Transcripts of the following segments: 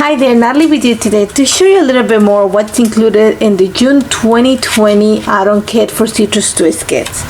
Hi there, Nathalie with you today to show you a little bit more what's included in the June 2020 add-on kit for Citrus Twist kits.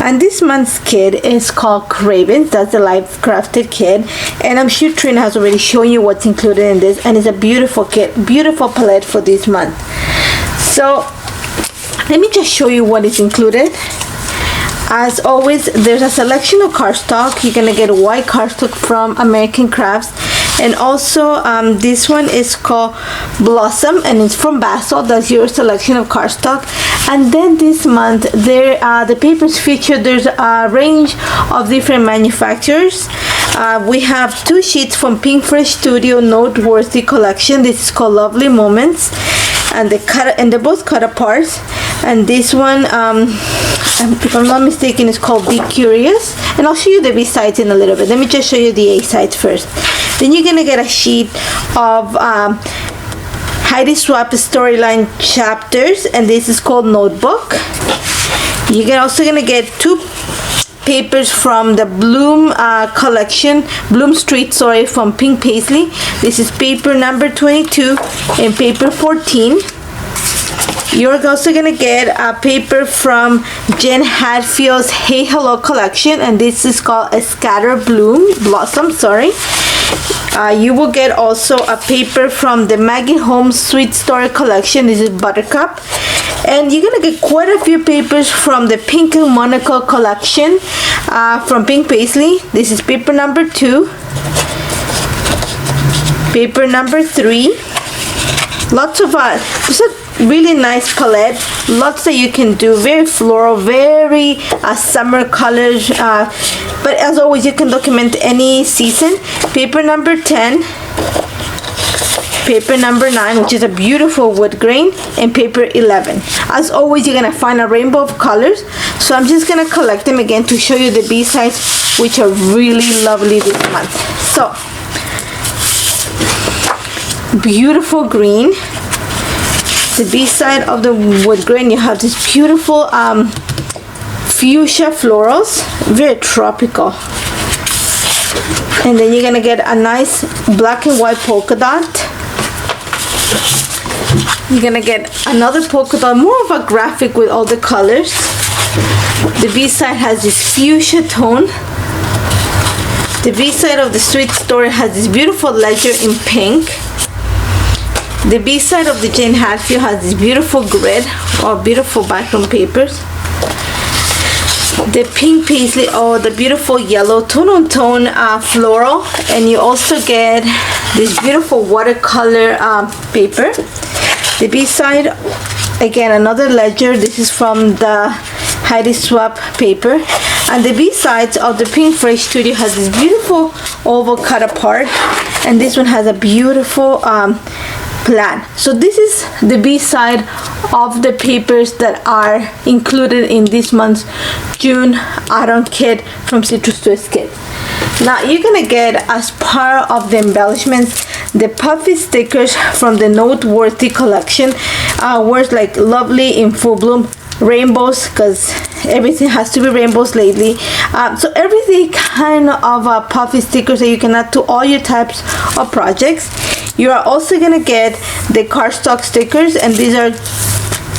And this month's kit is called Cravings. That's the live crafted kit, and I'm sure Trina has already shown you what's included in this, and it's a beautiful kit, beautiful palette for this month. So let me just show you what is included. As always, there's a selection of cardstock. You're gonna get white cardstock from American Crafts, and also this one is called Blossom, and it's from Basel. That's your selection of cardstock. And then this month, the papers featured. There's a range of different manufacturers. We have two sheets from Pink Fresh Studio Noteworthy Collection. This is called Lovely Moments, and they're both cut apart. And this one, if I'm not mistaken, is called Be Curious, and I'll show you the B sides in a little bit. Let me just show you the A sides first. Then you're gonna get a sheet of Howto Style storyline chapters, and this is called Notebook. You're also gonna get two papers from the Bloom collection, Bloom Street, from Pink Paisley. This is paper number 22 and paper 14. You're also gonna get a paper from Jen Hadfield's Hey Hello collection, and this is called a Scatter Blossom. You will get also a paper from the Maggie Holmes Sweet Story collection. This is Buttercup. And you're gonna get quite a few papers from the Pink and Monaco collection from Pink Paisley. This is paper number 2, paper number 3. Lots of it's a really nice palette, lots that you can do, very floral, very summer colors, but as always you can document any season. Paper number 10, paper number 9, which is a beautiful wood grain, and paper 11. As always, you're gonna find a rainbow of colors, so I'm just gonna collect them again to show you the B-sides, which are really lovely this month. So beautiful green. The B-side of the wood grain, you have this beautiful fuchsia florals, very tropical. And then you're gonna get a nice black and white polka dot. You're gonna get another polka dot, more of a graphic with all the colors. The B-side has this fuchsia tone. The B-side of the Sweet Story has this beautiful ledger in pink. The B-side of the Jane Hadfield has this beautiful grid or beautiful background papers. The Pink Paisley, the beautiful yellow tone-on-tone floral, and you also get this beautiful watercolor paper. The B-side, again, another ledger. This is from the Howto Style paper. And the B-sides of the Pink Fresh Studio has this beautiful oval cut apart, and this one has a beautiful plan. So this is the B-side of the papers that are included in this month's June add-on kit from Citrus Twist kit. Now you're gonna get, as part of the embellishments, the puffy stickers from the Noteworthy collection. Words like lovely, in full bloom, rainbows, because everything has to be rainbows lately. So everything kind of puffy stickers that you can add to all your types of projects. You are also gonna get the cardstock stickers, and these are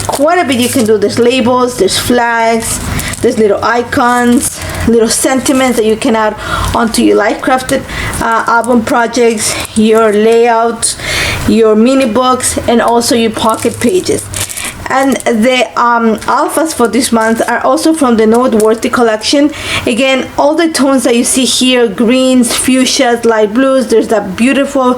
quite a bit you can do. There's labels, there's flags, there's little icons, little sentiments that you can add onto your live crafted album projects, your layouts, your mini books, and also your pocket pages. And the alphas for this month are also from the Noteworthy collection. Again, all the tones that you see here, greens, fuchsias, light blues, there's that beautiful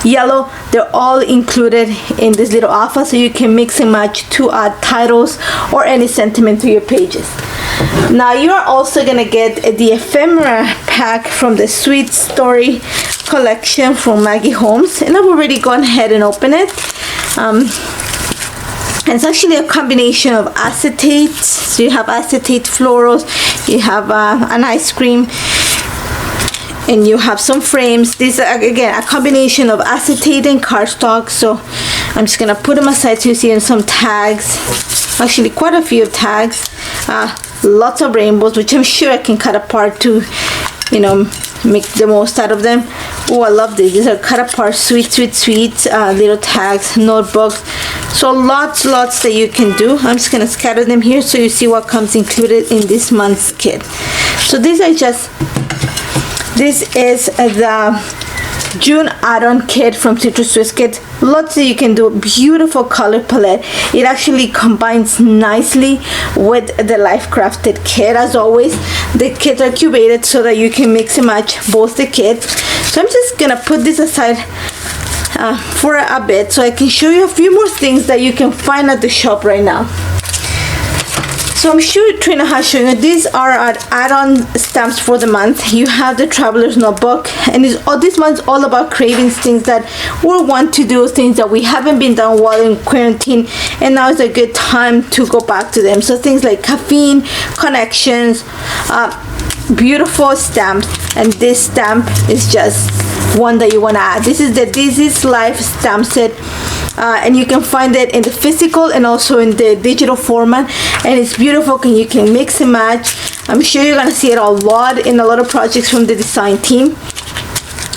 yellow, they're all included in this little alpha, so you can mix and match to add titles or any sentiment to your pages. Now you are also gonna get the Ephemera Pack from the Sweet Story collection from Maggie Holmes, and I've already gone ahead and opened it. It's actually a combination of acetates. So you have acetate florals, you have an ice cream, and you have some frames. These are, again, a combination of acetate and cardstock. So I'm just gonna put them aside so you see some tags. Actually, quite a few tags. Lots of rainbows, which I'm sure I can cut apart to, make the most out of them. Oh, I love these. These are cut apart, sweet little tags, notebooks. So lots that you can do. I'm just gonna scatter them here so you see what comes included in this month's kit. So this is the June add-on kit from Citrus Twist Kits. Lots that you can do. Beautiful color palette. It actually combines nicely with the Life Crafted kit. As always, the kits are curated so that you can mix and match both the kits. So I'm just gonna put this aside for a bit so I can show you a few more things that you can find at the shop right now. So I'm sure Trina has shown you, these are our add-on stamps for the month. You have the Traveler's Notebook, and this month's all about cravings, things that we want to do, things that we haven't been done while in quarantine, and now is a good time to go back to them. So things like caffeine, connections, beautiful stamps, and this stamp is just one that you want to add. This is the This Is Life stamp set. And you can find it in the physical and also in the digital format, and it's beautiful. You can mix and match. I'm sure you're gonna see it a lot in a lot of projects from the design team.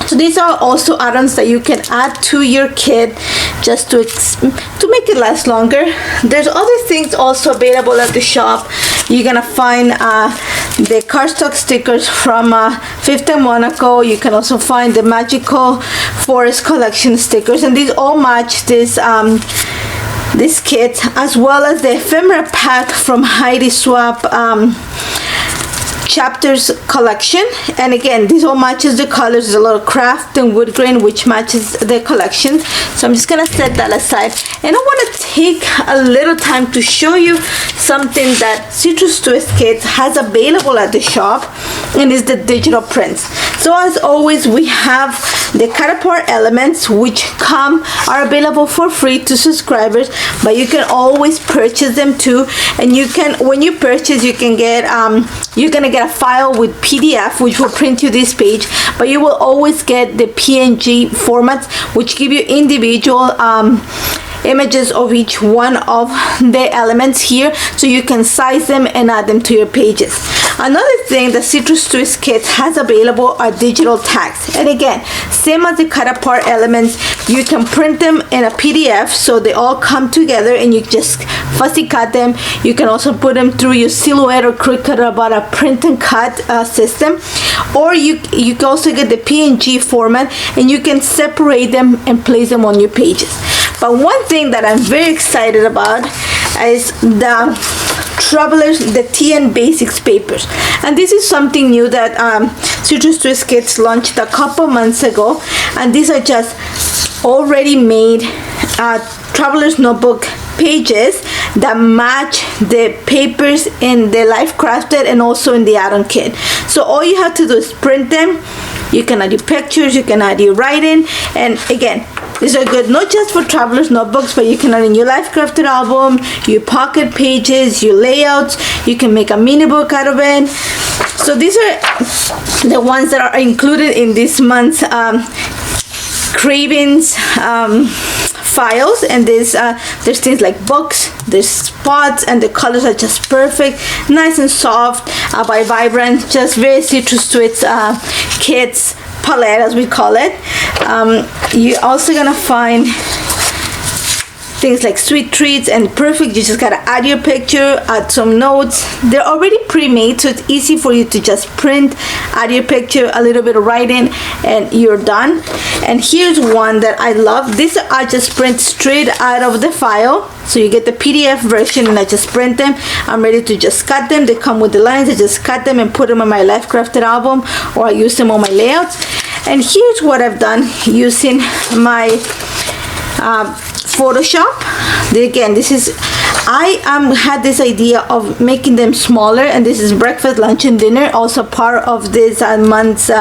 So these are also add-ons that you can add to your kit just to make it last longer. There's other things also available at the shop. You're gonna find the cardstock stickers from Fifth and Monaco. You can also find the Magical Forest Collection stickers, and these all match this kit, as well as the Ephemera Pack from Heidi Swap Chapters collection. And again, this all matches the colors. There's a lot of craft and wood grain which matches the collection. So I'm just gonna set that aside, and I want to take a little time to show you something that Citrus Twist Kits has available at the shop, and is the digital prints. So as always, we have the cut apart elements which are available for free to subscribers, but you can always purchase them too. And you can, when you purchase, you can get you're gonna get a file with PDF which will print you this page, but you will always get the PNG formats which give you individual images of each one of the elements here, so you can size them and add them to your pages. Another thing that Citrus Twist Kits has available are digital tags, and again, same as the cut apart elements, you can print them in a PDF so they all come together and you just fussy cut them. You can also put them through your Silhouette or Cricut about a print and cut system, or you can also get the PNG format and you can separate them and place them on your pages. But one thing that I'm very excited about is the Travelers, the TN Basics papers, and this is something new that Citrus Twist Kits launched a couple months ago, and these are just already made Traveler's Notebook pages that match the papers in the Life Crafted and also in the add-on kit. So all you have to do is print them. You can add your pictures, you can add your writing, and again, these are good not just for Traveler's Notebooks, but you can add in your Life Crafted album, your pocket pages, your layouts. You can make a mini book out of it. So these are the ones that are included in this month's Cravings Files, and there's things like books, there's spots, and the colors are just perfect, nice and soft, by Vibrant, just very Citrus Twist Kits palette, as we call it. You're also gonna find things like sweet treats and perfect. You just gotta add your picture, add some notes. They're already pre-made, so it's easy for you to just print, add your picture, a little bit of writing, and you're done. And here's one that I love. These are just print straight out of the file, so you get the PDF version and I just print them. I'm ready to just cut them. They come with the lines. I just cut them and put them on my Life Crafted album, or I use them on my layouts. And here's what I've done using my Photoshop. Again, this is, I had this idea of making them smaller, and this is breakfast, lunch, and dinner, also part of this month's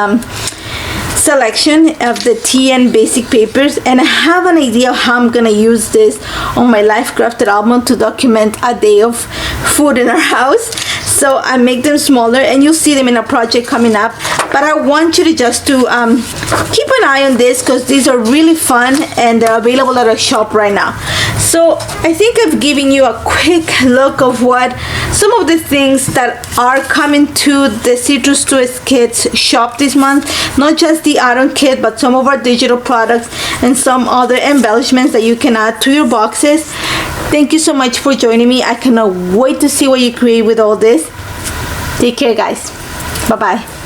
selection of the TN Basic papers. And I have an idea of how I'm gonna use this on my Life Crafted album to document a day of food in our house. So I make them smaller, and you'll see them in a project coming up. But I want you to just to keep an eye on this, because these are really fun and they're available at our shop right now. So I think I've given you a quick look of what some of the things that are coming to the Citrus Twist Kids shop this month. Not just the add-on kit, but some of our digital products and some other embellishments that you can add to your boxes. Thank you so much for joining me. I cannot wait to see what you create with all this. Take care, guys. Bye-bye.